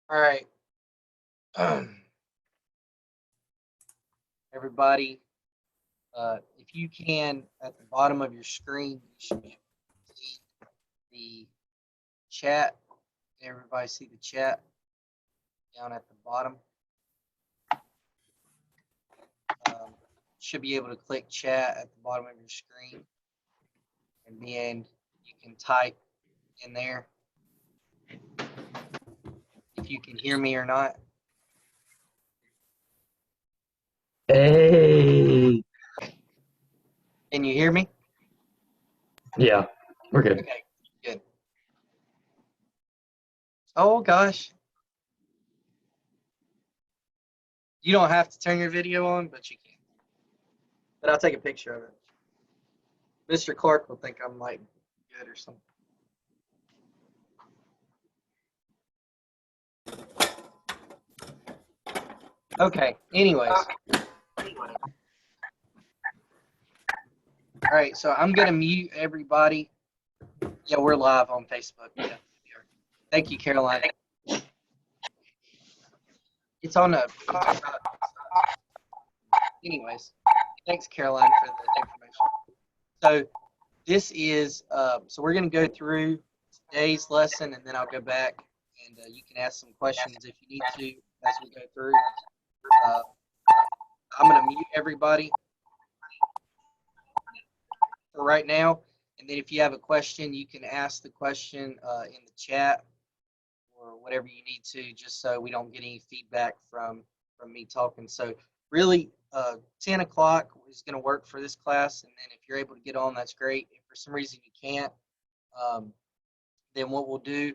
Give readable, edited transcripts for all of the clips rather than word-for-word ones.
All right. Everybody, if you can, at the bottom of your screen, you should be able to see the chat. Everybody see the chat down at the bottom. Should be able to click chat at the bottom of your screen, and then you can type in there if you can hear me or not. Hey. Can you hear me? Yeah, we're good. Okay, good. Oh gosh. You don't have to turn your video on, but you can. But I'll take a picture of it. Mr. Clark will think I'm like good or something. Okay, anyways. All right, so I'm going to mute everybody. Yeah, we're live on Facebook. Yeah, thank you, Caroline. It's on a. Anyways, thanks, Caroline, for the information. So this is, so we're going to go through today's lesson, and then I'll go back, and you can ask some questions if you need to as we go through. I'm going to mute everybody for right now, and then if you have a question, you can ask the question in the chat or whatever you need to, just so we don't get any feedback from me talking. So really, 10 o'clock is going to work for this class, and then if you're able to get on, that's great. If for some reason you can't, then what we'll do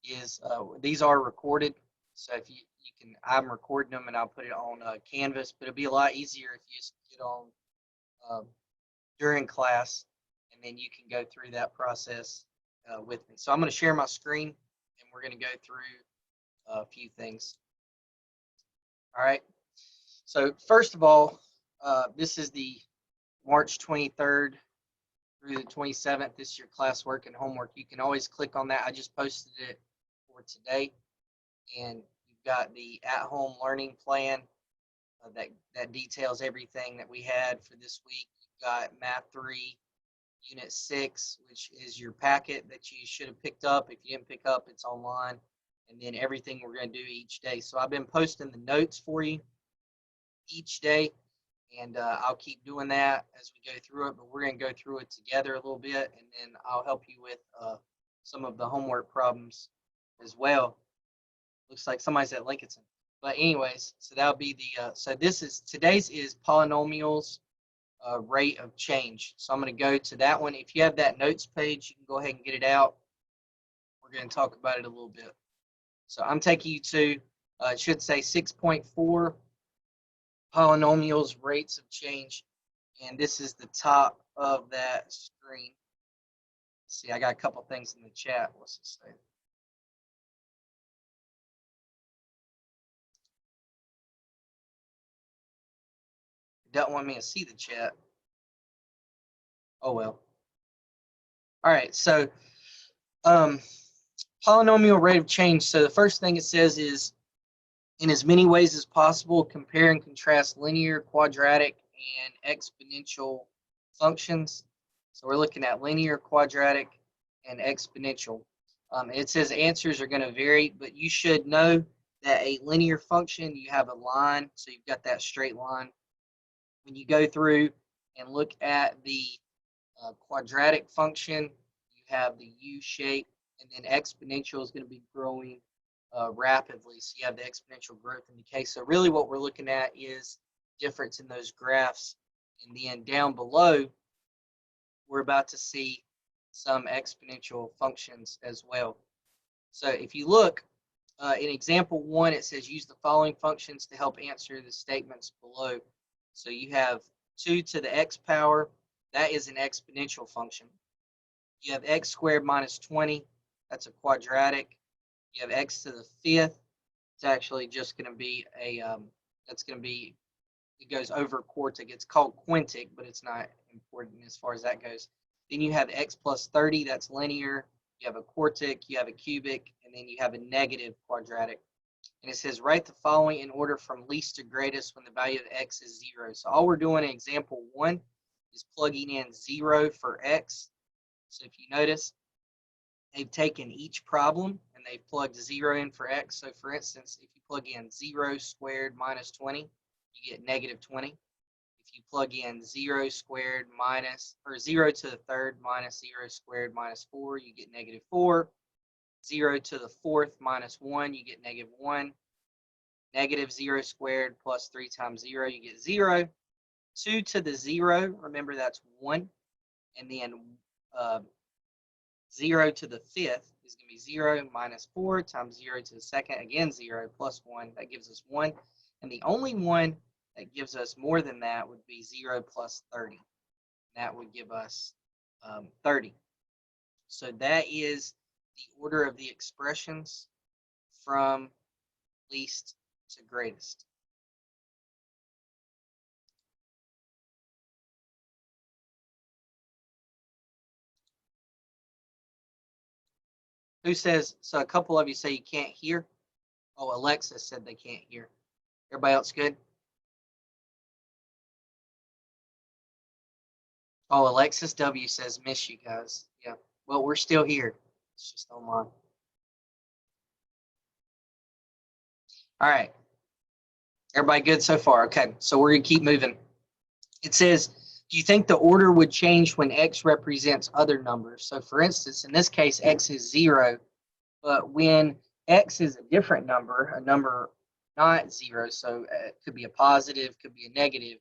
is these are recorded, so if you can, I'm recording them and I'll put it on Canvas, but it'll be a lot easier if you just get on during class, and then you can go through that process with me. So I'm going to share my screen, and we're going to go through a few things. All right. So first of all, this is the March 23rd through the 27th. This is your classwork and homework. You can always click on that. I just posted it for today, and you've got the at-home learning plan that details everything that we had for this week. You've got Math 3, Unit 6, which is your packet that you should have picked up. If you didn't pick up, it's online. And then everything we're going to do each day. So I've been posting the notes for you each day, and I'll keep doing that as we go through it, but we're going to go through it together a little bit, and then I'll help you with some of the homework problems as well. Looks like somebody's at Lincolnton. But anyways, so that'll be the, so this is, today's is polynomials rate of change. So I'm going to go to that one. If you have that notes page, you can go ahead and get it out. We're going to talk about it a little bit. So I'm taking you to, it should say 6.4 polynomials rates of change. And this is the top of that screen. Let's see, I got a couple things in the chat. What's it say? It doesn't want me to see the chat. Oh well. All right, so polynomial rate of change. So the first thing it says is, in as many ways as possible, compare and contrast linear, quadratic, and exponential functions. So we're looking at linear, quadratic, and exponential. It says answers are going to vary, but you should know that a linear function, you have a line, so you've got that straight line. When you go through and look at the quadratic function, you have the U shape, and then exponential is going to be growing rapidly. So you have the exponential growth and decay. So really what we're looking at is difference in those graphs. And then down below, we're about to see some exponential functions as well. So if you look in example 1, it says use the following functions to help answer the statements below. So you have 2 to the x power. That is an exponential function. You have x squared minus 20. That's a quadratic. You have x to the 5th. It's actually just going to be a, that's going to be, it goes over quartic. It's called quintic, but it's not important as far as that goes. Then you have x plus 30. That's linear. You have a quartic. You have a cubic. And then you have a negative quadratic. And it says write the following in order from least to greatest when the value of x is 0. So all we're doing in example 1 is plugging in 0 for x. So if you notice, they've taken each problem and they've plugged 0 in for x. So for instance, if you plug in 0 squared minus 20, you get negative 20. If you plug in 0 squared minus, or 0 to the third minus 0 squared minus 4, you get negative 4. 0 to the fourth minus 1, you get negative 1. Negative 0 squared plus 3 times 0, you get 0. 2 to the 0, remember that's 1. And then 0 to the fifth is going to be 0 minus 4 times 0 to the second, again 0 plus 1, that gives us 1. And the only one that gives us more than that would be 0 plus 30. That would give us 30. So that is the order of the expressions from least to greatest. Who says, so a couple of you say you can't hear? Oh, Alexa said they can't hear. Everybody else good? Oh, Alexis W says miss you guys. Yeah, well, we're still here. It's just online. All right. Everybody good so far? Okay, so we're going to keep moving. It says, do you think the order would change when x represents other numbers? So for instance, in this case, x is 0, but when x is a different number, a number not 0, so it could be a positive, could be a negative,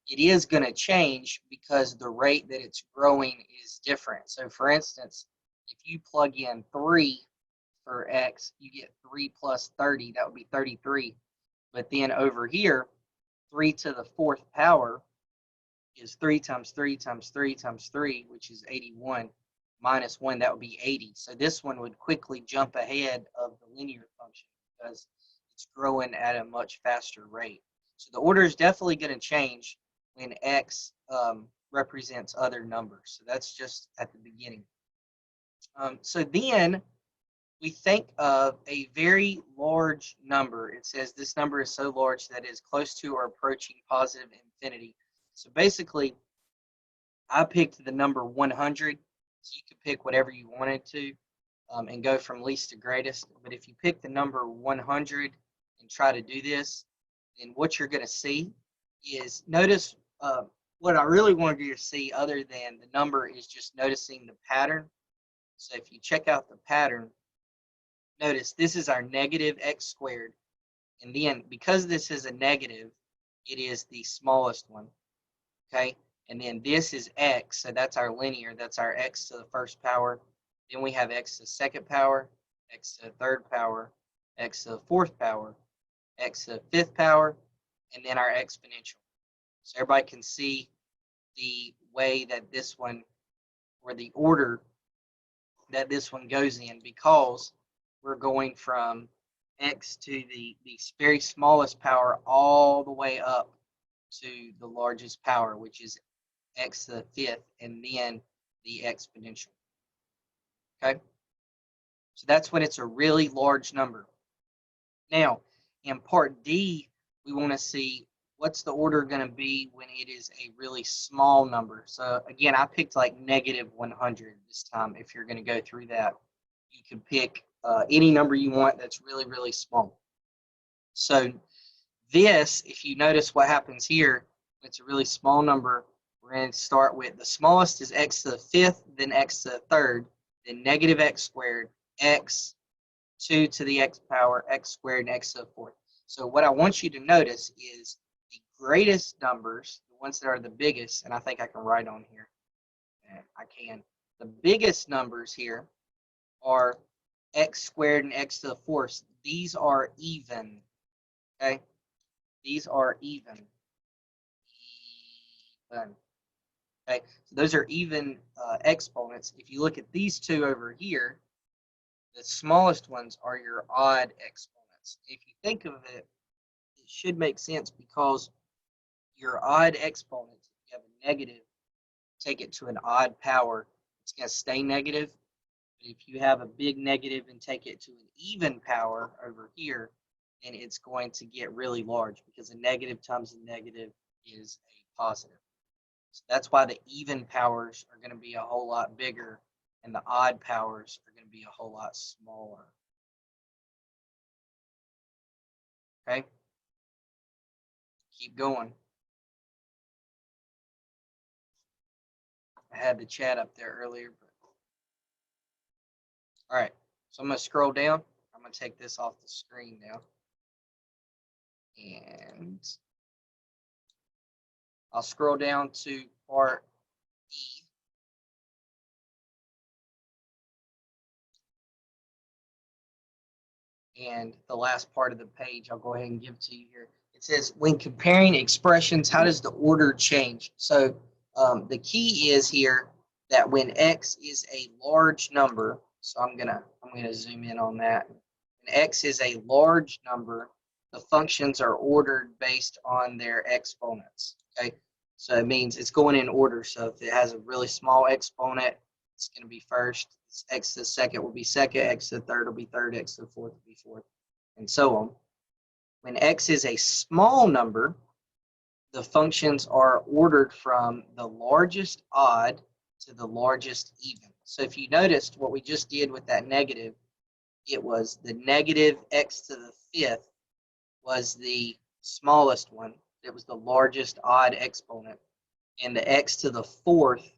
it is going to change because the rate that it's growing is different. So for instance, if you plug in 3 for x, you get 3 plus 30, that would be 33. But then over here, 3 to the fourth power is 3 times 3 times 3 times 3, which is 81, minus 1, that would be 80. So this one would quickly jump ahead of the linear function because it's growing at a much faster rate. So the order is definitely going to change when x represents other numbers. So that's just at the beginning. So then we think of a very large number. It says this number is so large that it is close to or approaching positive infinity. So basically, I picked the number 100. So you could pick whatever you wanted to and go from least to greatest. But if you pick the number 100 and try to do this, then what you're going to see is, notice what I really wanted you to see other than the number is just noticing the pattern. So if you check out the pattern, notice this is our negative x squared. And then because this is a negative, it is the smallest one. Okay. And then this is x. So that's our linear. That's our x to the first power. Then we have x to the second power, x to the third power, x to the fourth power, x to the fifth power, and then our exponential. So everybody can see the way that this one, or the order that this one goes in, because we're going from x to the very smallest power all the way up to the largest power, which is x to the fifth, and then the exponential. Okay, so that's when it's a really large number. Now, in part D, we want to see what's the order going to be when it is a really small number. So again, I picked like negative 100 this time. If you're going to go through that, you can pick any number you want that's really, really small. So this, if you notice what happens here, it's a really small number. We're going to start with the smallest is x to the fifth, then x to the third, then negative x squared, x, 2 to the x power, x squared, and x to the fourth. So what I want you to notice is the greatest numbers, the ones that are the biggest, and I think I can write on here. I can. The biggest numbers here are x squared and x to the fourth. These are even. Okay? These are even. Okay, so those are even exponents. If you look at these two over here, the smallest ones are your odd exponents. If you think of it, it should make sense because your odd exponent, if you have a negative, take it to an odd power, it's going to stay negative. But if you have a big negative and take it to an even power over here, then it's going to get really large because a negative times a negative is a positive. So that's why the even powers are going to be a whole lot bigger and the odd powers are going to be a whole lot smaller. Okay? Keep going. I had the chat up there earlier. But... All right. So I'm going to scroll down. I'm going to take this off the screen now. And I'll scroll down to part E. And the last part of the page, I'll go ahead and give to you here. It says, when comparing expressions, how does the order change? So the key is here that when x is a large number, so I'm gonna zoom in on that. When x is a large number, the functions are ordered based on their exponents. Okay, so it means it's going in order. So if it has a really small exponent, it's going to be first. X to the second will be second. X to the third will be third. X to the fourth will be fourth, and so on. When x is a small number, the functions are ordered from the largest odd to the largest even. So if you noticed what we just did with that negative, it was the negative x to the fifth was the smallest one. It was the largest odd exponent. And the x to the fourth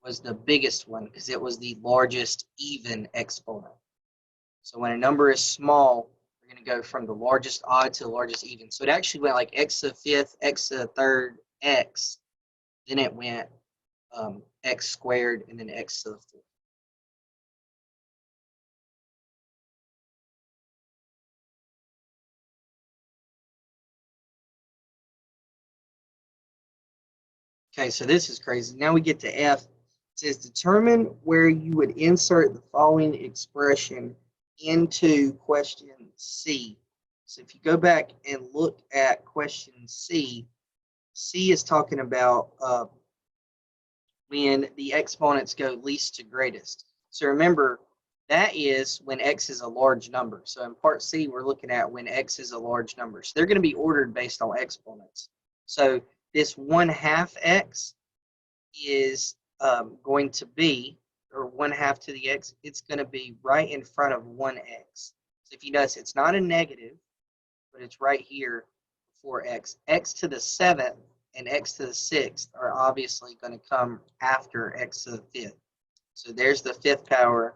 was the biggest one because it was the largest even exponent. So when a number is small, we're going to go from the largest odd to the largest even. So it actually went like x to the fifth, x to the third, x. Then it went x squared, and then x to the fourth. Okay, so this is crazy. Now we get to F. It says determine where you would insert the following expression into question C. So if you go back and look at question C, C is talking about when the exponents go least to greatest. So remember, that is when x is a large number. So in part C, we're looking at when x is a large number. So they're going to be ordered based on exponents. So this 1/2 x is going to be, or 1/2 to the x, it's going to be right in front of 1x. So if you notice, it's not a negative, but it's right here before x. X to the 7th and x to the 6th are obviously going to come after x to the 5th. So there's the 5th power,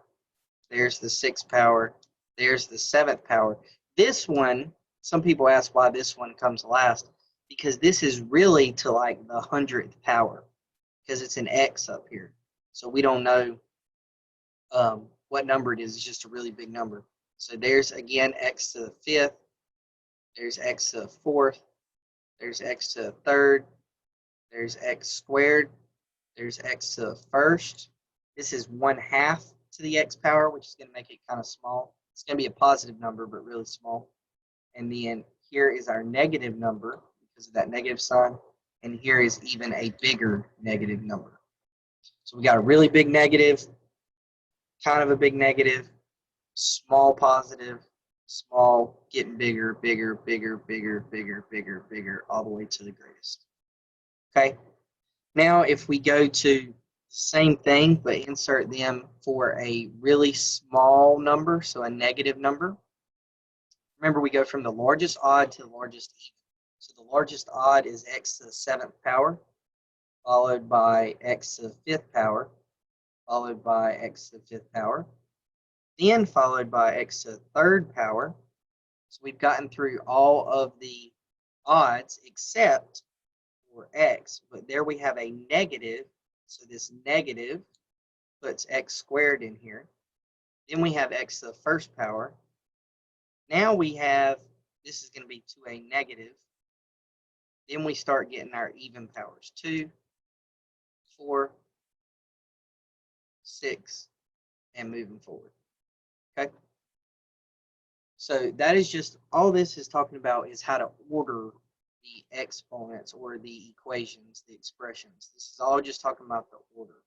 there's the 6th power, there's the 7th power. This one, some people ask why this one comes last, because this is really to like the 100th power, because it's an x up here. So we don't know what number it is. It's just a really big number. So there's, again, x to the 5th. There's x to the 4th. There's x to the 3rd. There's x squared. There's x to the 1st. This is 1/2 to the x power, which is going to make it kind of small. It's going to be a positive number, but really small. And then here is our negative number because of that negative sign. And here is even a bigger negative number. So we got a really big negative, kind of a big negative, small positive, small, getting bigger, bigger, bigger, bigger, bigger, bigger, bigger, all the way to the greatest. Okay. Now, if we go to the same thing, but insert them for a really small number, so a negative number. Remember, we go from the largest odd to the largest even. So the largest odd is x to the 7th power, followed by x to the 5th power, followed by x to the 5th power, then followed by x to the 3rd power. So we've gotten through all of the odds except for x, but there we have a negative. So this negative puts x squared in here. Then we have x to the 1st power. Now we have, this is going to be to a negative. Then we start getting our even powers, 2, 4, 6, and moving forward. Okay. So that is just, all this is talking about is how to order the exponents or the equations, the expressions. This is all just talking about the order.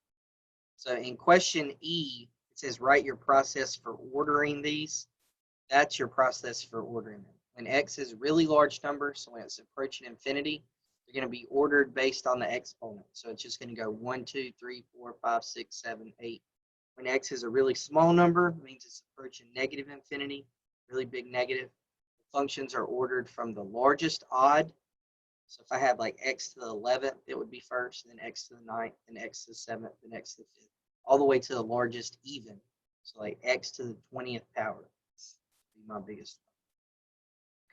So in question E, it says write your process for ordering these. That's your process for ordering them. when x is a really large number, so when it's approaching infinity, they're going to be ordered based on the exponent. So it's just going to go 1, 2, 3, 4, 5, 6, 7, 8. When x is a really small number, it means it's approaching negative infinity, really big negative. The functions are ordered from the largest odd. So if I had like x to the 11th, it would be first, then x to the 9th, then x to the 7th, then x to the 5th, all the way to the largest even. So like x to the 20th power would be my biggest.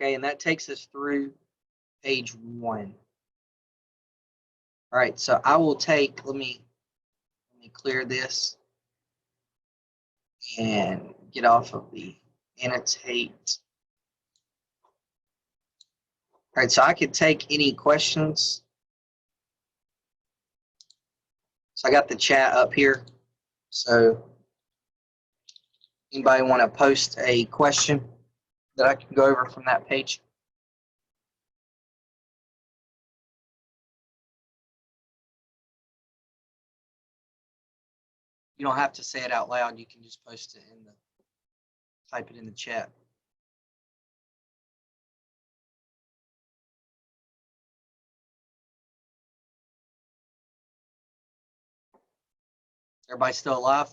Okay, and that takes us through page 1. All right, so I will take, let me clear this and get off of the annotate. All right, so I could take any questions. So I got the chat up here. So anybody want to post a question that I can go over from that page? You don't have to say it out loud. You can just post it in the, type it in the chat. Everybody still alive?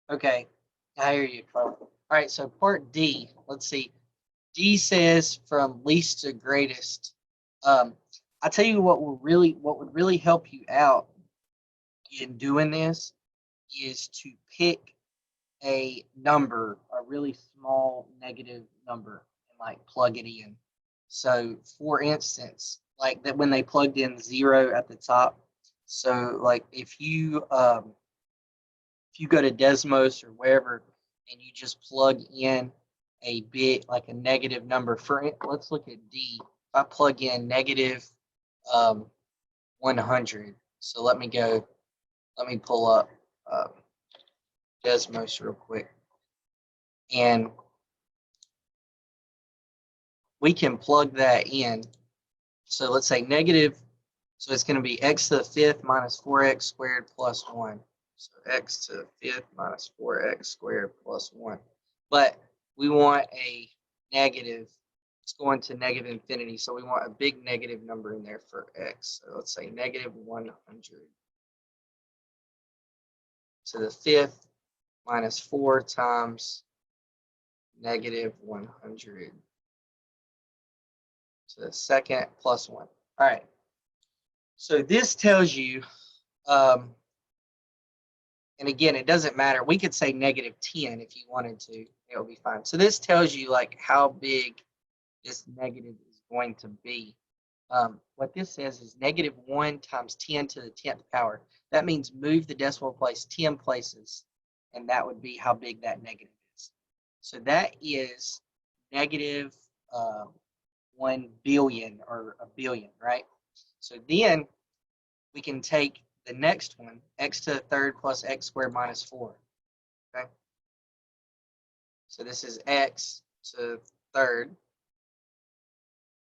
Okay, I hear you, Carl. All right, so part D, let's see. D says from least to greatest. I tell you what would really help you out in doing this is to pick a number, a really small negative number, and like plug it in. So for instance, like that when they plugged in 0 at the top. So like if you go to Desmos or wherever and you just plug in a bit like a negative number for it, let's look at D. If I plug in negative 100, so let me pull up Desmos real quick, and we can plug that in. So let's say negative, so it's going to be x to the 5th minus 4x squared plus 1. So x to the 5th minus 4x squared plus 1. But we want a negative. It's going to negative infinity. So we want a big negative number in there for x. So let's say negative 100 to the 5th minus 4 times negative 100 to the 2nd plus 1. All right. So this tells you, and again, it doesn't matter. We could say negative 10 if you wanted to. It would be fine. So this tells you like how big this negative is going to be. What this says is negative 1 times 10 to the 10th power. That means move the decimal place 10 places, and that would be how big that negative is. So that is negative 1 billion or a billion, right? So then we can take the next one, x to the 3rd plus x squared minus 4. Okay. So this is x to the 3rd.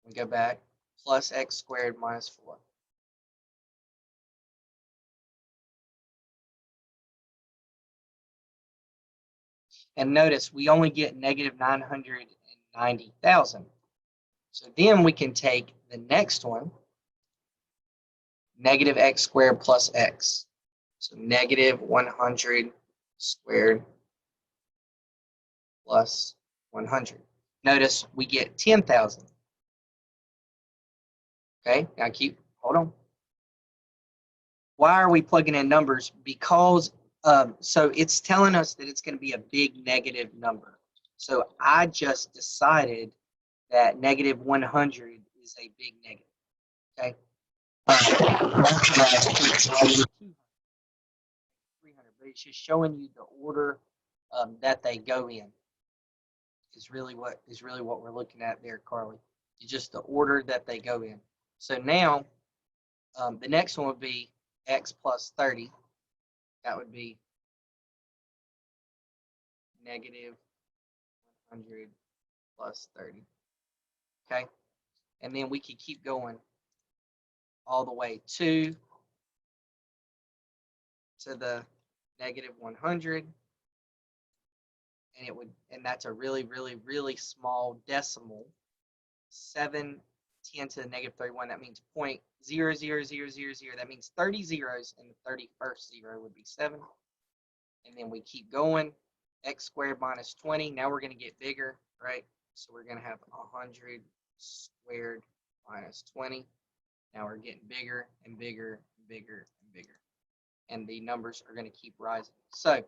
We go back, plus x squared minus 4. And notice we only get negative 990,000. So then we can take the next one, negative x squared plus x. So negative 100 squared plus 100. Notice we get 10,000. Okay, now hold on. Why are we plugging in numbers? Because, so it's telling us that it's going to be a big negative number. So I just decided that negative 100 is a big negative. Okay. 300, but it's just showing you the order that they go in. Is really what we're looking at there, Carly. It's just the order that they go in. So now The next one would be x plus 30. That would be negative 100 plus 30. Okay, and then we could keep going all the way to the negative 100, and it would, and that's a really, really, really small decimal. 7 10 to the negative 31. That means 0.00000. That means 30 zeros, and the 31st zero would be 7. And then we keep going. X squared minus 20. Now we're going to get bigger, right? So we're going to have 100 squared minus 20. Now we're getting bigger and bigger and bigger and bigger. And the numbers are going to keep rising. So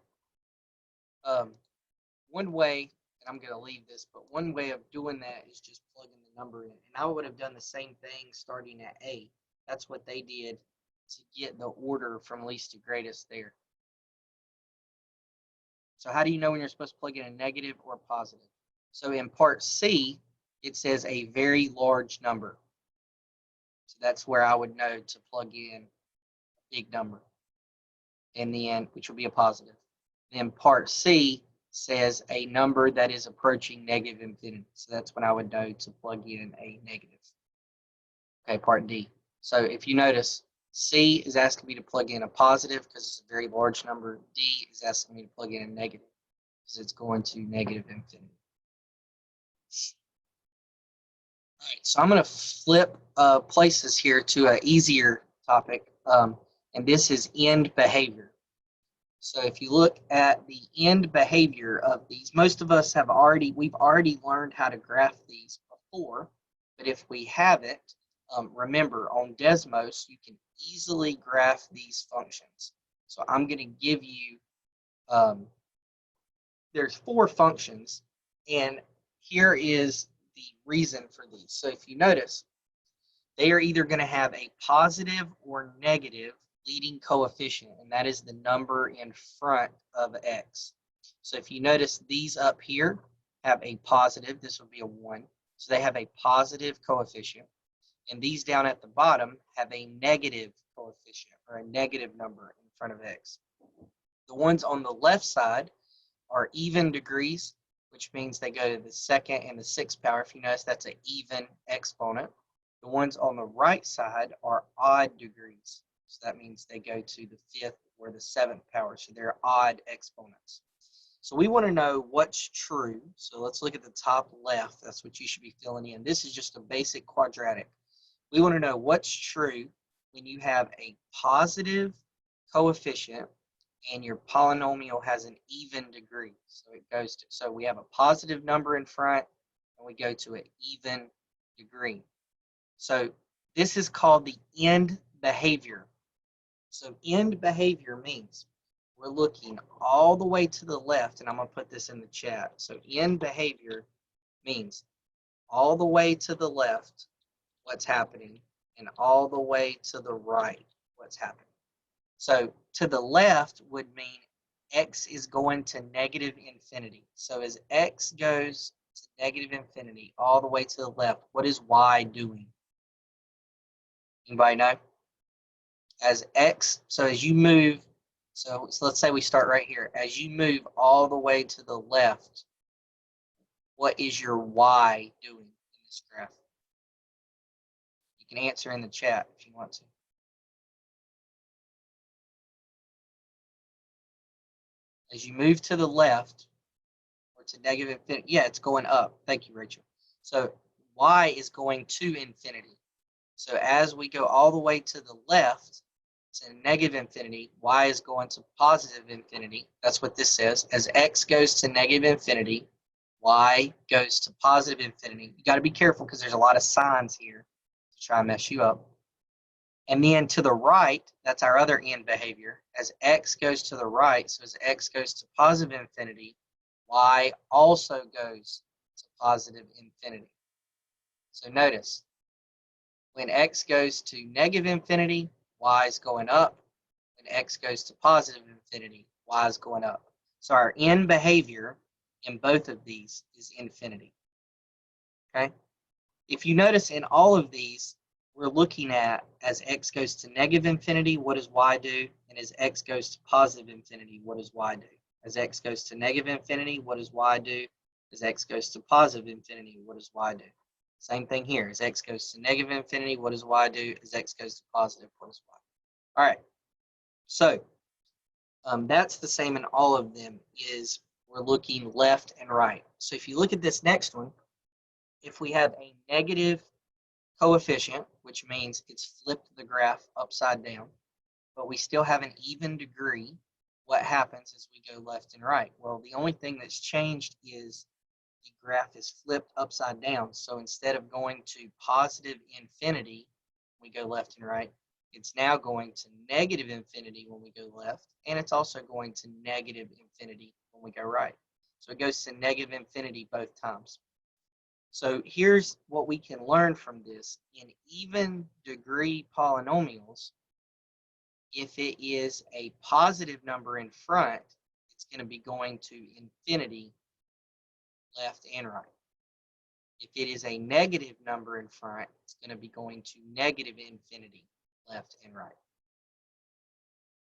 one way, and I'm going to leave this, but one way of doing that is just plugging the number in. And I would have done the same thing starting at A. That's what they did to get the order from least to greatest there. So how do you know when you're supposed to plug in a negative or a positive? So in part C, it says a very large number. So that's where I would know to plug in a big number. And then, which would be a positive. Then part C says a number that is approaching negative infinity. So that's when I would know to plug in a negative. Okay, part D. So if you notice, C is asking me to plug in a positive because it's a very large number. D is asking me to plug in a negative because it's going to negative infinity. All right, so I'm going to flip places here to an easier topic, and this is end behavior. So if you look at the end behavior of these, most of us we've already learned how to graph these before, but if we haven't, remember on Desmos, you can easily graph these functions. So I'm going to give you, there's 4 functions, and here is the reason for these. So if you notice, they are either going to have a positive or negative leading coefficient, and that is the number in front of x. So if you notice, these up here have a positive, this would be a 1, so they have a positive coefficient, and these down at the bottom have a negative coefficient, or a negative number in front of x. The ones on the left side are even degrees, which means they go to the 2nd and the 6th power. If you notice, that's an even exponent. The ones on the right side are odd degrees. So that means they go to the 5th or the 7th power. So they're odd exponents. So we want to know what's true. So let's look at the top left. That's what you should be filling in. This is just a basic quadratic. We want to know what's true when you have a positive coefficient and your polynomial has an even degree. So it goes to, so we have a positive number in front and we go to an even degree. So this is called the end behavior. So end behavior means we're looking all the way to the left, and I'm going to put this in the chat. So end behavior means all the way to the left, what's happening, and all the way to the right, what's happening. So to the left would mean x is going to negative infinity. So as x goes to negative infinity all the way to the left, what is y doing? Anybody know? As x, so as you move, so let's say we start right here. As you move all the way to the left, what is your y doing in this graph? You can answer in the chat if you want to. As you move to the left or to negative infinity, yeah, it's going up. Thank you, Rachel. So y is going to infinity. So as we go all the way to the left to negative infinity, y is going to positive infinity. That's what this says. As x goes to negative infinity, y goes to positive infinity. You got to be careful because there's a lot of signs here to try and mess you up. And then to the right, that's our other end behavior. As x goes to the right, so as x goes to positive infinity, y also goes to positive infinity. So notice, when x goes to negative infinity, y is going up. When x goes to positive infinity, y is going up. So our end behavior in both of these is infinity. Okay? If you notice in all of these, we're looking at as x goes to negative infinity, what does y do? And as x goes to positive infinity, what does y do? As x goes to negative infinity, what does y do? As x goes to positive infinity, what does y do? Same thing here. As x goes to negative infinity, what does y do? As x goes to positive, what does y do? All right. So that's the same in all of them, is we're looking left and right. So if you look at this next one, if we have a negative coefficient, which means it's flipped the graph upside down, but we still have an even degree, what happens is we go left and right? Well, the only thing that's changed is the graph is flipped upside down. So instead of going to positive infinity, we go left and right. It's now going to negative infinity when we go left, and it's also going to negative infinity when we go right. So it goes to negative infinity both times. So here's what we can learn from this. In even degree polynomials, if it is a positive number in front, it's going to be going to infinity left and right. If it is a negative number in front, it's going to be going to negative infinity left and right.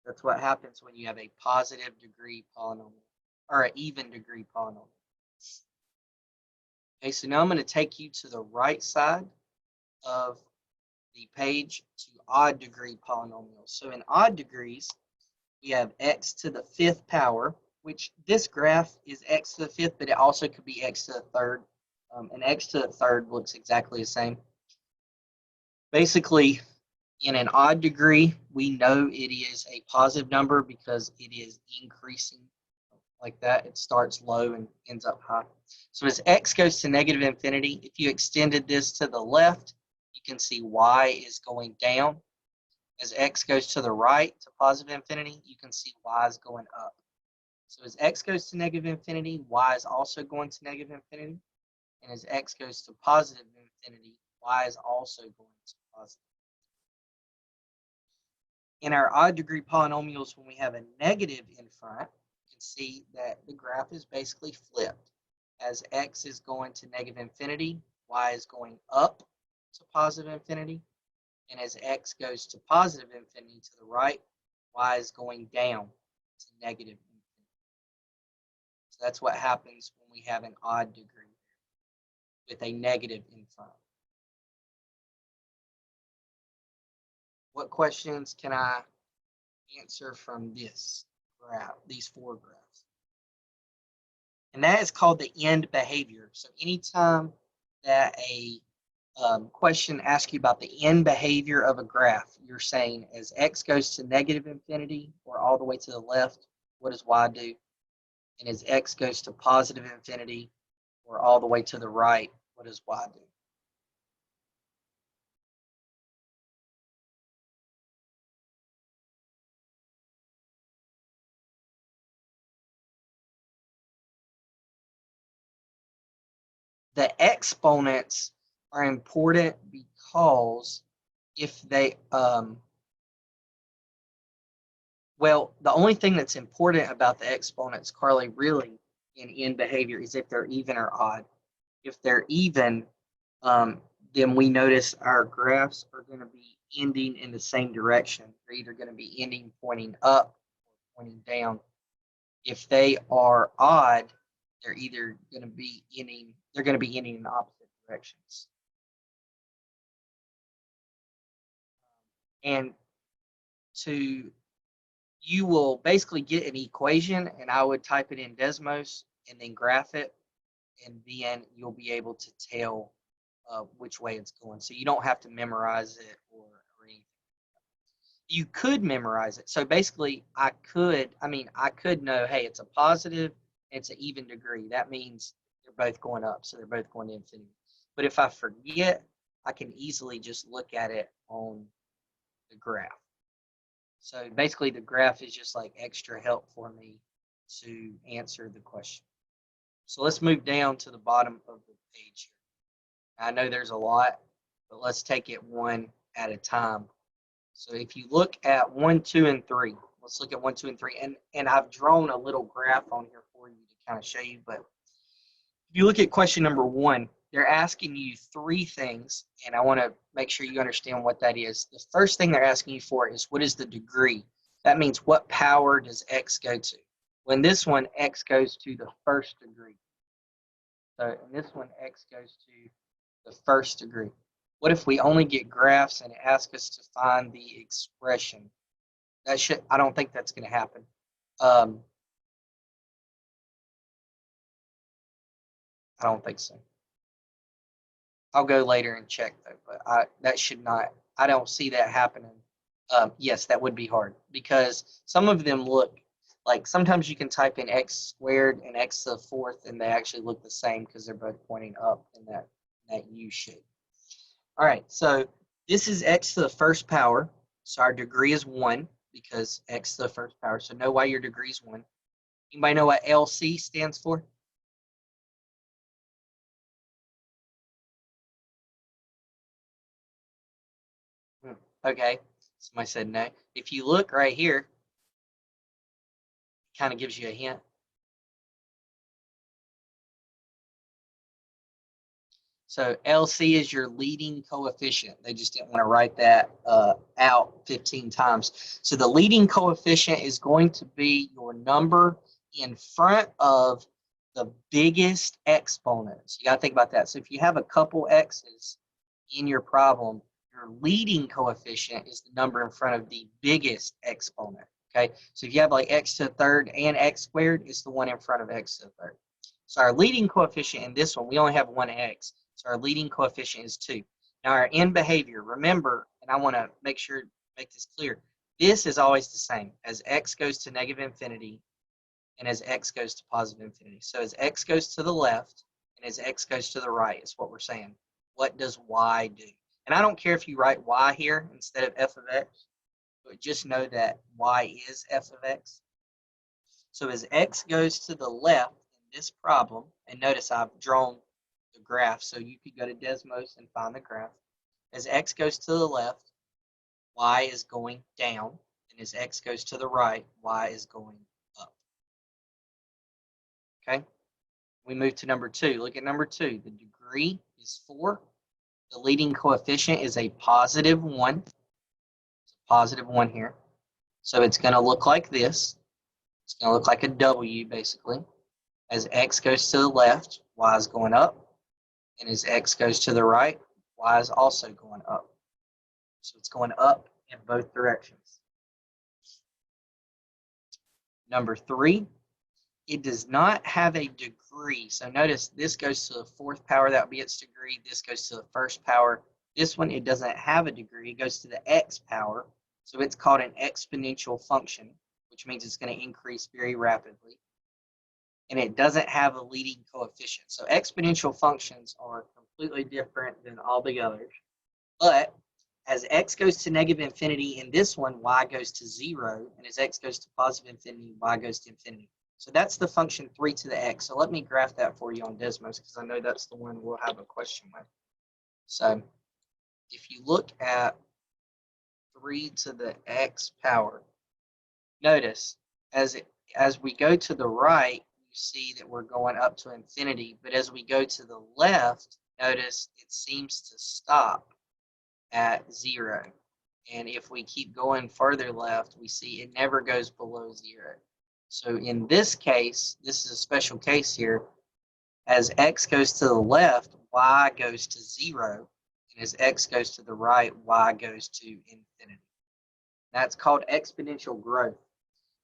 That's what happens when you have a positive degree polynomial or an even degree polynomial. Okay, so now I'm going to take you to the right side of the page to odd degree polynomials. So in odd degrees, we have x to the 5th power, which this graph is x to the 5th, but it also could be x to the 3rd. And x to the 3rd looks exactly the same. Basically, in an odd degree, we know it is a positive number because it is increasing like that. It starts low and ends up high. So as x goes to negative infinity, if you extended this to the left, you can see y is going down. As x goes to the right to positive infinity, you can see y is going up. So as x goes to negative infinity, y is also going to negative infinity. And as x goes to positive infinity, y is also going to positive. In our odd degree polynomials, when we have a negative in front, you can see that the graph is basically flipped. As x is going to negative infinity, y is going up to positive infinity. And as x goes to positive infinity to the right, y is going down to negative infinity. So that's what happens when we have an odd degree with a negative in front. What questions can I answer from this graph, these 4 graphs? And that is called the end behavior. So anytime that a question asks you about the end behavior of a graph, you're saying as x goes to negative infinity or all the way to the left, what does y do? And as x goes to positive infinity or all the way to the right, what does y do? The exponents are important because if they, well, the only thing that's important about the exponents, Carly, really in behavior is if they're even or odd. If they're even, then we notice our graphs are going to be ending in the same direction. They're either going to be ending pointing up or pointing down. If they are odd, they're either going to be ending, they're going to be ending in opposite directions. And you will basically get an equation, and I would type it in Desmos and then graph it, and then you'll be able to tell which way it's going. So you don't have to memorize it or anything. You could memorize it. So basically, I could know, hey, it's a positive, it's an even degree. That means they're both going up, so they're both going to infinity. But if I forget, I can easily just look at it on the graph. So basically, the graph is just like extra help for me to answer the question. So let's move down to the bottom of the page here. I know there's a lot, but let's take it one at a time. So if you look at 1, 2, and 3, let's look at 1, 2, and 3. And I've drawn a little graph on here for you to kind of show you. But If you look at question number 1, they're asking you 3 things, and I want to make sure you understand what that is. The first thing they're asking you for is what is the degree? That means what power does x go to? Well, in this one, x goes to the first degree. So in this one, x goes to the first degree. What if we only get graphs and ask us to find the expression? I don't think that's going to happen. I don't think so. I'll go later and check though, but I don't see that happening. Yes, that would be hard because some of them look like sometimes you can type in x squared and x to the fourth and they actually look the same because they're both pointing up in that U shape. All right, so this is x to the first power. So our degree is 1 because x to the first power. So know why your degree is 1. Anybody know what LC stands for? Okay, somebody said no. If you look right here, it kind of gives you a hint. So LC is your leading coefficient. They just didn't want to write that out 15 times. So the leading coefficient is going to be your number in front of the biggest exponents. You got to think about that. So if you have a couple x's in your problem, your leading coefficient is the number in front of the biggest exponent. Okay, so if you have like x to the third and x squared, it's the one in front of x to the third. So our leading coefficient in this one, we only have one x. So our leading coefficient is 2. Now our end behavior, remember, and I want to make this clear, this is always the same. As x goes to negative infinity and as x goes to positive infinity. So as x goes to the left and as x goes to the right is what we're saying. What does y do? And I don't care if you write y here instead of f of x, but just know that y is f of x. So as x goes to the left in this problem, and notice I've drawn the graph, so you could go to Desmos and find the graph. As x goes to the left, y is going down, and as x goes to the right, y is going up. Okay? We move to number 2. Look at number 2. The degree is 4. The leading coefficient is a positive 1. It's a positive 1 here. So it's going to look like this. It's going to look like a W, basically. As x goes to the left, y is going up. And as x goes to the right, y is also going up. So it's going up in both directions. Number 3, it does not have a degree. So notice this goes to the fourth power, that would be its degree. This goes to the first power. This one, it doesn't have a degree. It goes to the x power. So it's called an exponential function, which means it's going to increase very rapidly. And it doesn't have a leading coefficient. So exponential functions are completely different than all the others. But as x goes to negative infinity in this one, y goes to 0. And as x goes to positive infinity, y goes to infinity. So that's the function 3 to the x. So let me graph that for you on Desmos because I know that's the one we'll have a question with. So if you look at 3 to the x power, notice as we go to the right, you see that we're going up to infinity. But as we go to the left, notice it seems to stop at 0. And if we keep going further left, we see it never goes below 0. So in this case, this is a special case here. As x goes to the left, y goes to 0. And as x goes to the right, y goes to infinity. That's called exponential growth.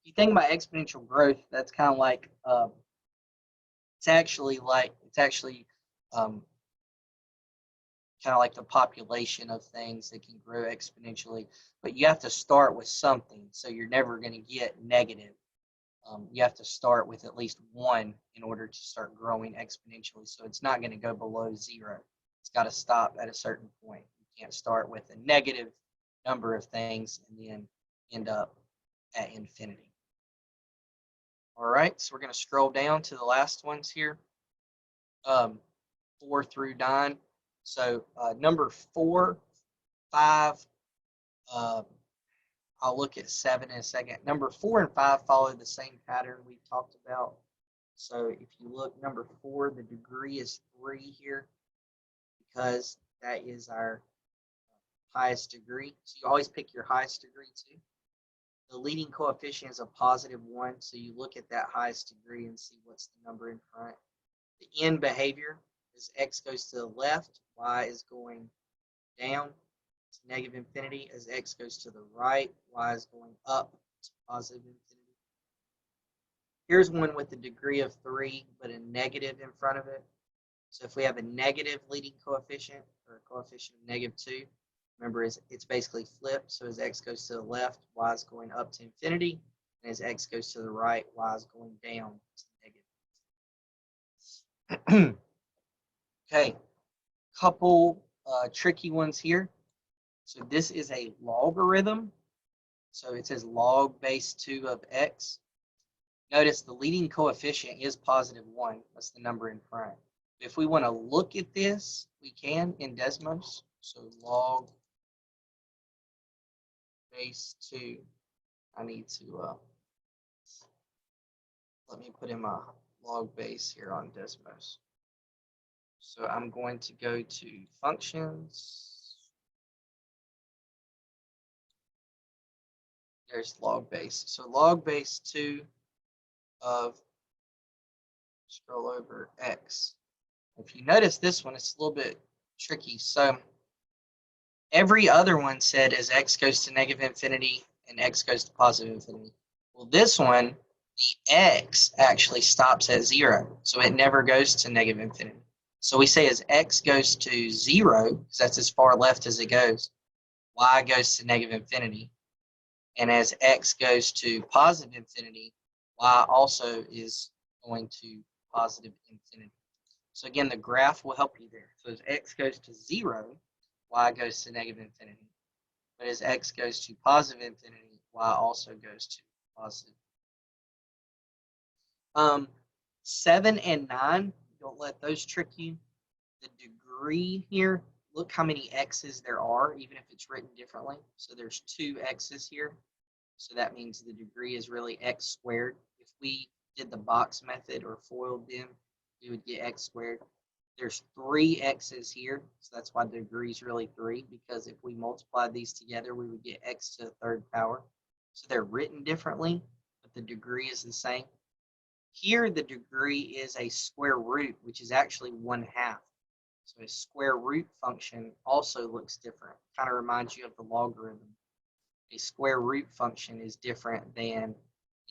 If you think about exponential growth, that's kind of like it's actually kind of like the population of things that can grow exponentially, but you have to start with something, so you're never going to get negative. You have to start with at least 1 in order to start growing exponentially, so it's not going to go below 0. It's got to stop at a certain point. You can't start with a negative number of things and then end up at infinity. All right, so we're going to scroll down to the last ones here, 4 through 9. So number 4, 5, I'll look at 7 in a second. Number 4 and 5 follow the same pattern we talked about. So if you look number 4, the degree is 3 here because that is our highest degree. So you always pick your highest degree too. The leading coefficient is a +1, so you look at that highest degree and see what's the number in front. The end behavior is x goes to the left, y is going down to negative infinity. As x goes to the right, y is going up to positive infinity. Here's one with a degree of 3, but a negative in front of it. So if we have a negative leading coefficient, or a coefficient of -2, remember it's basically flipped. So as x goes to the left, y is going up to infinity. And as x goes to the right, y is going down to negative. Okay, couple tricky ones here. So this is a logarithm. So it says log base 2 of x. Notice the leading coefficient is +1. That's the number in front. If we want to look at this, we can in Desmos. So log base 2. I need to let me put in my log base here on Desmos. So I'm going to go to functions. There's log base. So log base 2 of, scroll over, x. If you notice this one, it's a little bit tricky. So every other one said as x goes to negative infinity and x goes to positive infinity. Well, this one, the x actually stops at 0, so it never goes to negative infinity. So we say as x goes to 0, because that's as far left as it goes, y goes to negative infinity. And as x goes to positive infinity, y also is going to positive infinity. So again, the graph will help you there. So as x goes to 0, y goes to negative infinity. But as x goes to positive infinity, y also goes to positive. 7 and 9, don't let those trick you. The degree here, look how many x's there are, even if it's written differently. So there's 2 x's here. So that means the degree is really x squared. If we did the box method or FOILed them, we would get x squared. There's 3 x's here, so that's why the degree is really 3, because if we multiply these together, we would get x to the 3rd power. So they're written differently, but the degree is the same. Here, the degree is a square root, which is actually 1/2. So a square root function also looks different. Kind of reminds you of the logarithm. A square root function is different than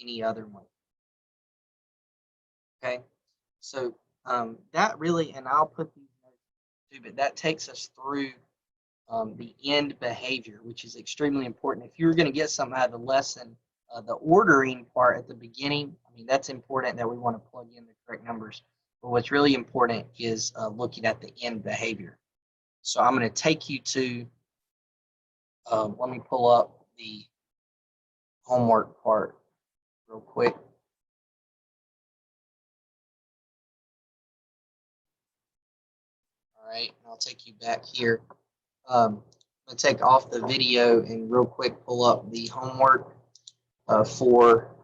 any other one. Okay, so that really, and I'll put these notes too, but that takes us through the end behavior, which is extremely important. If you're going to get something out of the lesson, the ordering part at the beginning, I mean, that's important that we want to plug in the correct numbers. But what's really important is looking at the end behavior. So I'm going to take you to, let me pull up the homework part real quick. All right, I'll take you back here. I'm going to take off the video and real quick pull up the homework for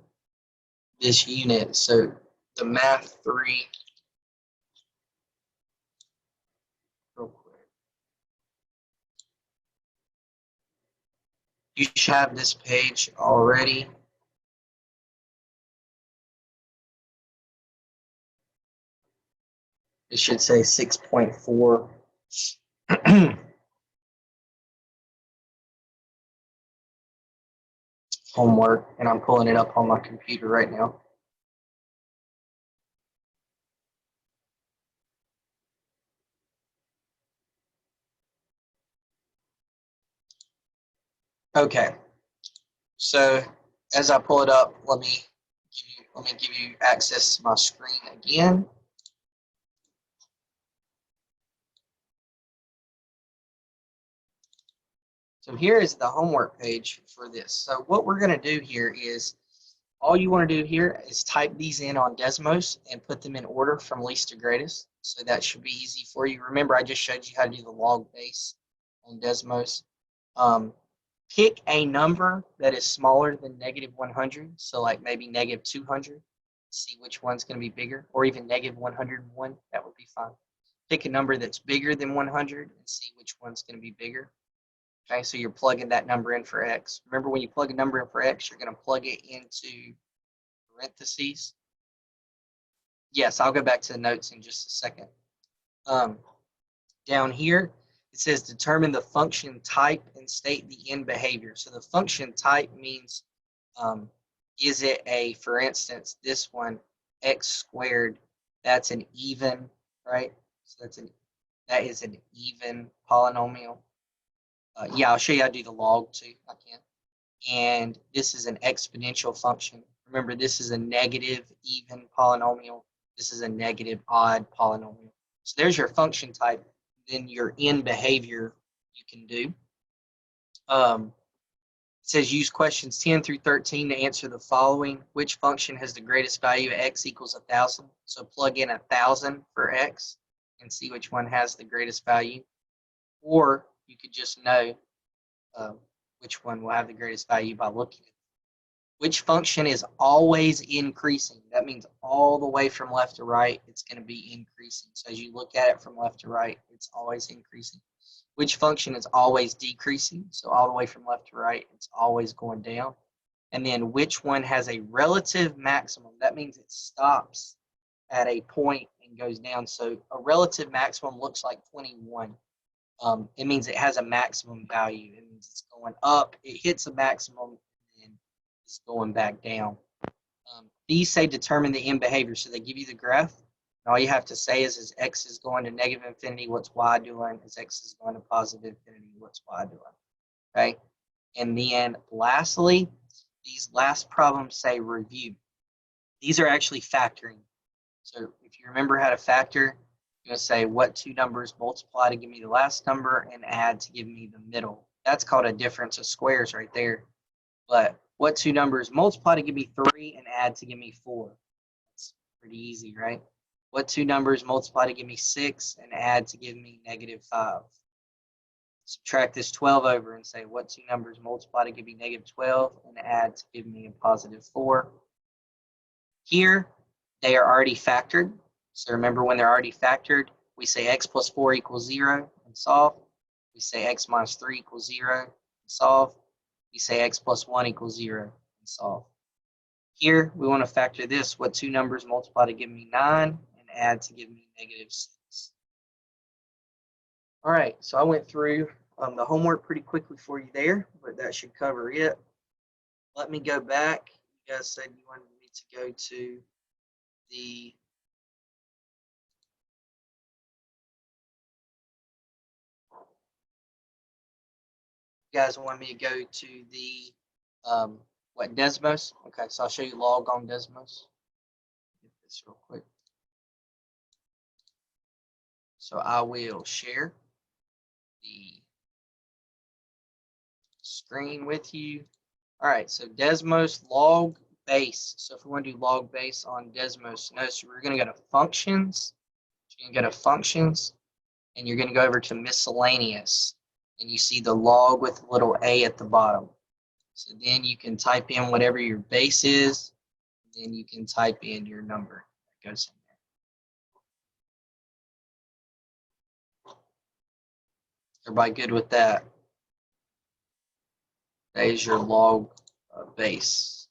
this unit. So the math 3, real quick. You should have this page already. It should say 6.4. Homework, and I'm pulling it up on my computer right now. Okay, so as I pull it up, let me give you access to my screen again. So here is the homework page for this. So what we're going to do here is, all you want to do here is type these in on Desmos and put them in order from least to greatest. So that should be easy for you. Remember, I just showed you how to do the log base on Desmos. Pick a number that is smaller than -100. So like maybe -200. See which one's going to be bigger, or even negative 101, that would be fine. Pick a number that's bigger than 100 and see which one's going to be bigger. Okay, so you're plugging that number in for x. Remember, when you plug a number in for x, you're going to plug it into parentheses. Yes, I'll go back to the notes in just a second. Down here, it says determine the function type and state the end behavior. So the function type means, is it a, for instance, this one, x squared, that's an even, right? So that is an even polynomial. Yeah, I'll show you how to do the log too. I can. And this is an exponential function. Remember, this is a negative even polynomial. This is a negative odd polynomial. So there's your function type. Then your end behavior you can do. It says use questions 10 through 13 to answer the following. Which function has the greatest value at x equals 1,000? So plug in 1,000 for x and see which one has the greatest value. Or you could just know which one will have the greatest value by looking at it. Which function is always increasing? That means all the way from left to right, it's going to be increasing. So as you look at it from left to right, it's always increasing. Which function is always decreasing? So all the way from left to right, it's always going down. And then which one has a relative maximum? That means it stops at a point and goes down. So a relative maximum looks like 21. It means it has a maximum value. It means it's going up, it hits a maximum, and it's going back down. These say determine the end behavior. So they give you the graph. And all you have to say is x is going to negative infinity, what's y doing? As x is going to positive infinity, what's y doing? Okay. And then lastly, these last problems say review. These are actually factoring. So if you remember how to factor, you're going to say what two numbers multiply to give me the last number and add to give me the middle. That's called a difference of squares right there. But what two numbers multiply to give me 3 and add to give me 4? That's pretty easy, right? What two numbers multiply to give me 6 and add to give me negative 5? Subtract this 12 over and say what two numbers multiply to give me negative 12 and add to give me a positive 4? Here, they are already factored. So remember, when they're already factored, we say x plus 4 equals 0 and solve. We say x minus 3 equals 0 and solve. We say x plus 1 equals 0 and solve. Here, we want to factor this. What two numbers multiply to give me 9 and add to give me negative 6? All right, so I went through the homework pretty quickly for you there, but that should cover it. Let me go back. You guys said you wanted me to go to the what, Desmos? Okay, so I'll show you log on Desmos. Get this real quick. So I will share the screen with you. All right, so Desmos log base. So if we want to do log base on Desmos, notice we're going to go to functions. You're going to go to functions, and you're going to go over to miscellaneous, and you see the log with a little a at the bottom. So then you can type in whatever your base is, and then you can type in your number that goes in there. Everybody good with that? That is your log base.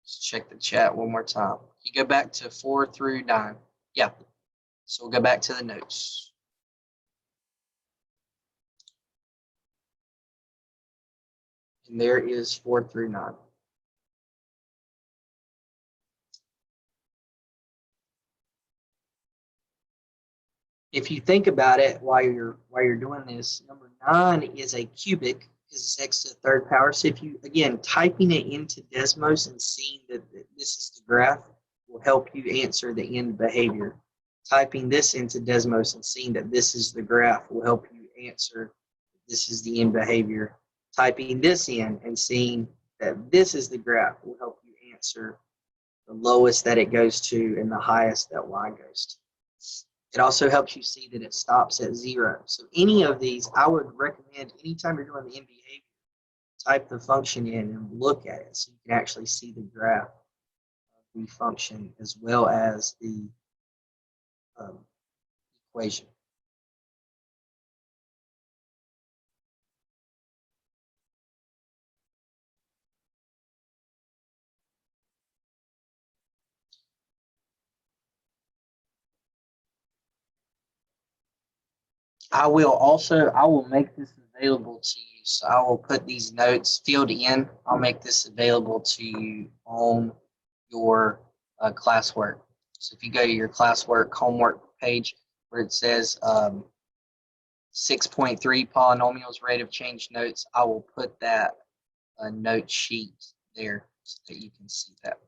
Let's check the chat one more time. You go back to 4 through 9. Yeah. So we'll go back to the notes. And there is 4 through 9. If you think about it while you're doing this, number 9 is a cubic because it's x to the third power. So if you, again, typing it into Desmos and seeing that this is the graph will help you answer the end behavior. Typing this into Desmos and seeing that this is the graph will help you answer this is the end behavior. Typing this in and seeing that this is the graph will help you answer the lowest that it goes to and the highest that y goes to. It also helps you see that it stops at 0. So any of these, I would recommend anytime you're doing the end behavior type the function in and look at it so you can actually see the graph of the function as well as the equation. I will make this available to you. So I will put these notes filled in. I'll make this available to you on your classwork. So if you go to your classwork homework page where it says 6.3 polynomials rate of change notes, I will put that note sheet there so that you can see that.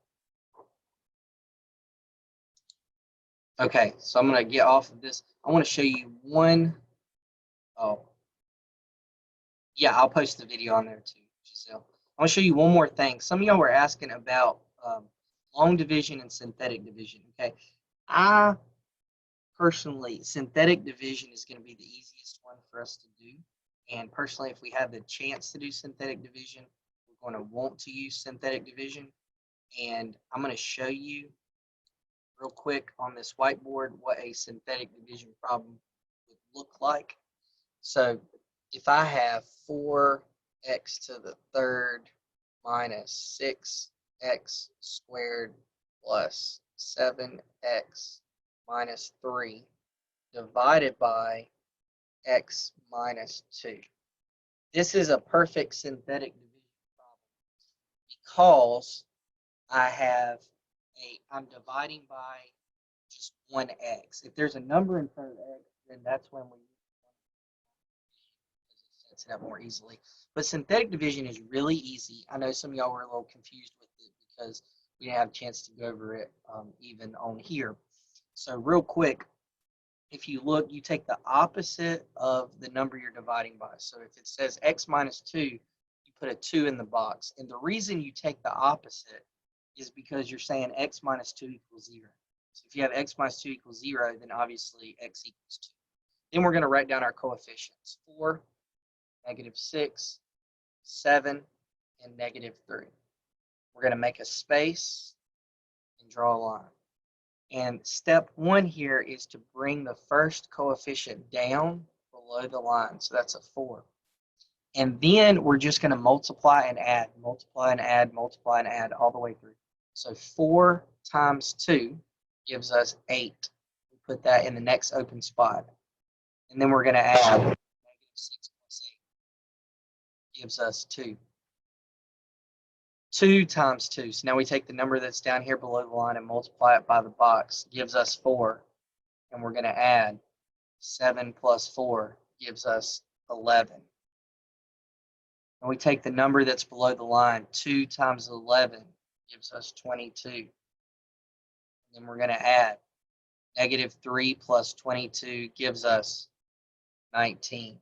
Okay, so I'm going to get off of this. I want to show you one. Oh, yeah, I'll post the video on there too, Giselle. I want to show you one more thing. Some of y'all were asking about long division and synthetic division. Okay, I personally, synthetic division is going to be the easiest one for us to do. And personally, if we have the chance to do synthetic division, we're going to want to use synthetic division. And I'm going to show you real quick on this whiteboard what a synthetic division problem would look like. So if I have 4x to the third minus 6x squared plus 7x minus 3 divided by x minus 2. This is a perfect synthetic division problem because I'm dividing by just one x. If there's a number in front of x, then that's when we sets it up more easily. But synthetic division is really easy. I know some of y'all were a little confused with it because we didn't have a chance to go over it even on here. So real quick, if you look, you take the opposite of the number you're dividing by. So if it says x minus 2, you put a 2 in the box. And the reason you take the opposite is because you're saying x minus 2 equals 0. So if you have x minus 2 equals 0, then obviously x equals 2. Then we're going to write down our coefficients. 4, -6, 7, and -3. We're going to make a space and draw a line. And step 1 here is to bring the first coefficient down below the line. So that's a 4. And then we're just going to multiply and add, multiply and add, multiply and add all the way through. So 4 times 2 gives us 8. We put that in the next open spot. And then we're going to add -6 plus 8 gives us 2. 2 times 2. So now we take the number that's down here below the line and multiply it by the box. Gives us 4. And we're going to add 7 plus 4 gives us 11. And we take the number that's below the line. 2 times 11 gives us 22. And then we're going to add -3 plus 22 gives us 19.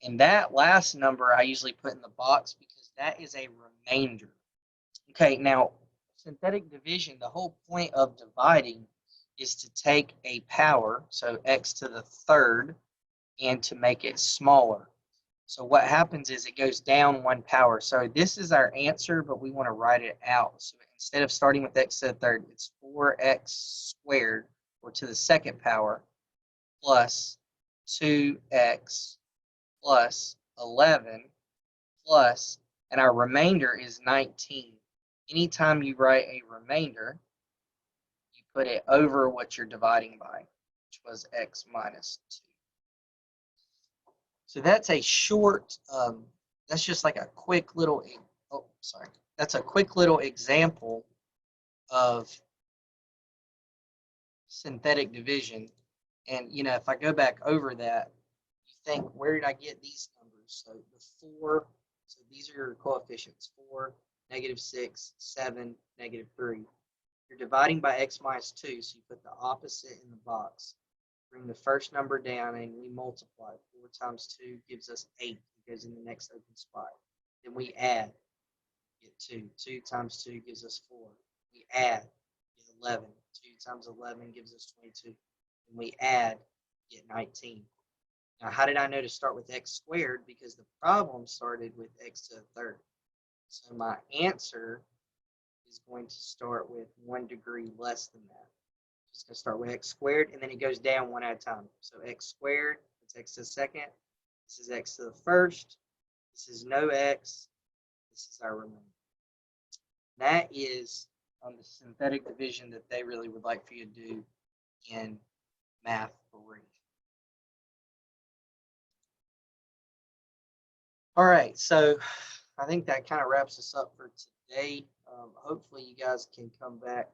And that last number I usually put in the box because that is a remainder. Okay, now synthetic division, the whole point of dividing is to take a power, so x to the third, and to make it smaller. So what happens is it goes down 1 power. So this is our answer, but we want to write it out. So instead of starting with x to the third, it's 4x squared, or to the second power, plus 2x plus 11 plus, and our remainder is 19. Anytime you write a remainder, you put it over what you're dividing by, which was x minus 2. So that's a short, that's just like a quick little, that's a quick little example of synthetic division. And, you know, if I go back over that, you think, where did I get these numbers? So the 4, so these are your coefficients, 4, -6, 7, -3. You're dividing by x minus 2, so you put the opposite in the box. Bring the first number down and we multiply. 4 times 2 gives us 8. It goes in the next open spot. Then we add, get 2. 2 times 2 gives us 4. We add, get 11. 2 times 11 gives us 22. And we add, get 19. Now, how did I know to start with x squared? Because the problem started with x to the third. So my answer is going to start with 1 degree less than that. Just going to start with x squared, and then it goes down one at a time. So x squared, it's x to the second. This is x to the first. This is no x. This is our remainder. That is on the synthetic division that they really would like for you to do in math 3. All right, so I think that kind of wraps us up for today. Hopefully you guys can come back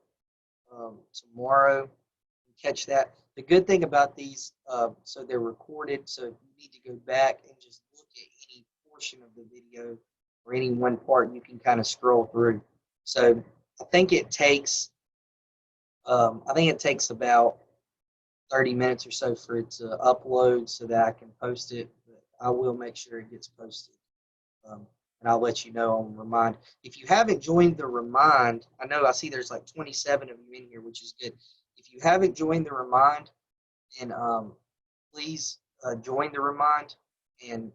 tomorrow and catch that. The good thing about these, so they're recorded, so if you need to go back and just look at any portion of the video or any one part, you can kind of scroll through. So I think it takes about 30 minutes or so for it to upload so that I can post it. But I will make sure it gets posted. And I'll let you know on Remind. If you haven't joined the Remind, I see there's like 27 of you in here, which is good. If you haven't joined the Remind, then please join the Remind and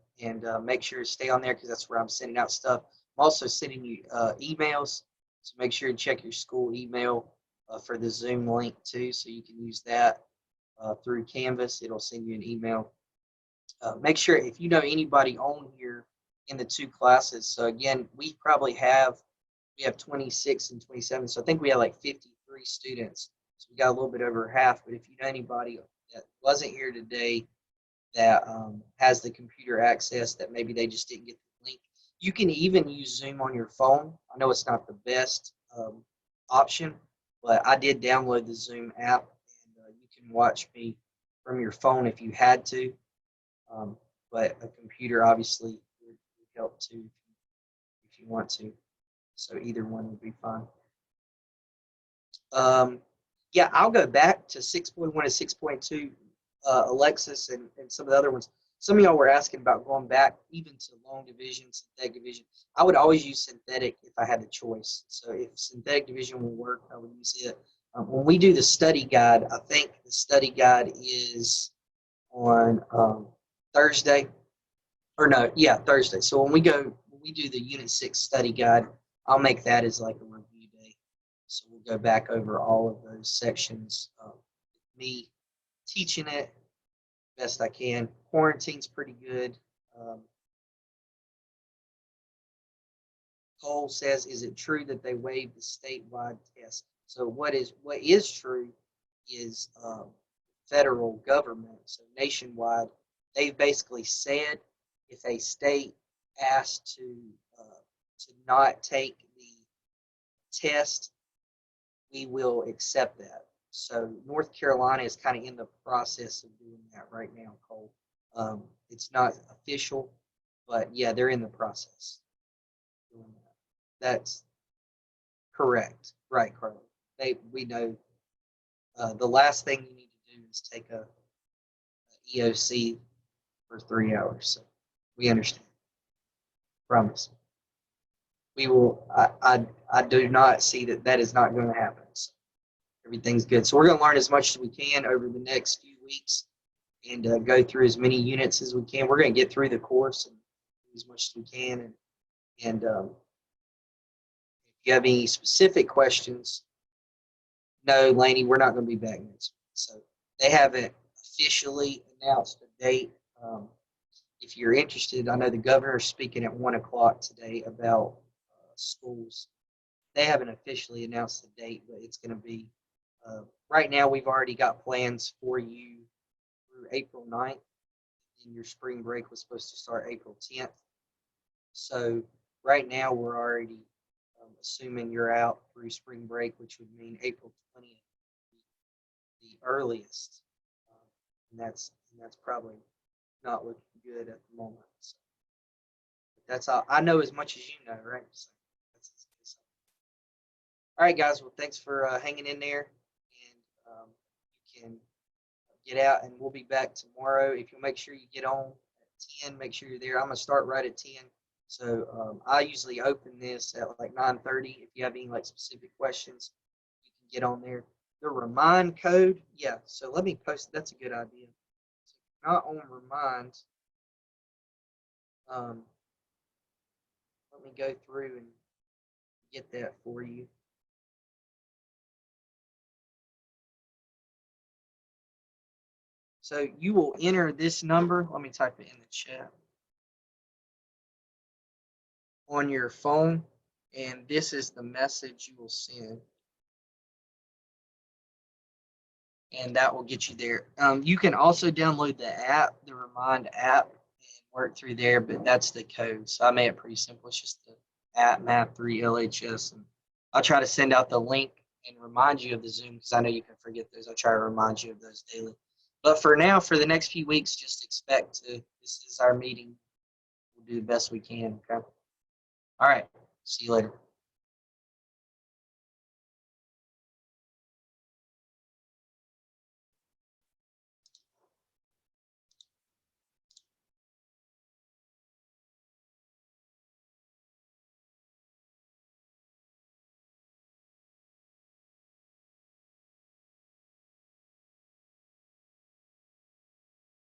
make sure to stay on there because that's where I'm sending out stuff. I'm also sending you emails, so make sure to check your school email for the Zoom link too, so you can use that through Canvas. It'll send you an email. Make sure if you know anybody on here in the 2 classes. So again, we have 26 and 27. So I think we have like 53 students. So we got a little bit over half. But if you know anybody that wasn't here today that has the computer access that maybe they just didn't get the link, you can even use Zoom on your phone. I know it's not the best option, but I did download the Zoom app, and you can watch me from your phone if you had to. But a computer obviously would help too if you want to. So either one would be fine. Yeah, I'll go back to 6.1 and 6.2, Alexis and some of the other ones. Some of y'all were asking about going back even to long division, synthetic division. I would always use synthetic if I had the choice. So if synthetic division will work, I would use it. When we do the study guide, I think the study guide is on Thursday. Or no, yeah, Thursday. So when we do the Unit 6 study guide, I'll make that as like a review day. So we'll go back over all of those sections. Me teaching it best I can. Quarantine's pretty good. Cole says, is it true that they waived the statewide test? So what is true is federal government, so nationwide, they've basically said if a state asked to not take the test, we will accept that. So North Carolina is kind of in the process of doing that right now, Cole. It's not official, but yeah, they're in the process of doing that. That's correct, right, Carly? We know the last thing you need to do is take a EOC for 3 hours. So we understand. Promise. We will. I do not see that is not going to happen. So everything's good. So we're going to learn as much as we can over the next few weeks and go through as many units as we can. We're going to get through the course and do as much as we can. And if you have any specific questions, no, Laney, we're not going to be back next week. So they haven't officially announced a date. If you're interested, I know the governor is speaking at 1 o'clock today about schools. They haven't officially announced the date, but it's going to be right now. We've already got plans for you through April 9th, and your spring break was supposed to start April 10th. So right now we're already assuming you're out through spring break, which would mean April 20th, the earliest, and that's probably not looking good at the moment. So that's all. I know as much as you know, right? So that's all right, guys. Well, thanks for hanging in there, and you can get out, and we'll be back tomorrow. If you'll make sure you get on at 10, make sure you're there. I'm gonna start right at 10. So I usually open this at like 9:30. If you have any like specific questions, you can get on there. The Remind code, yeah. So let me post. That's a good idea. So not on Remind, let me go through and get that for you. So you will enter this number. Let me type it in the chat. On your phone, and this is the message you will send. And that will get you there. You can also download the app, the Remind app, and work through there, but that's the code. So I made it pretty simple. It's just the app Math3 LHS. And I'll try to send out the link and remind you of the Zoom because I know you can forget those. I'll try to remind you of those daily. But for now, for the next few weeks, just expect this is our meeting. We'll do the best we can. Okay. All right. See you later.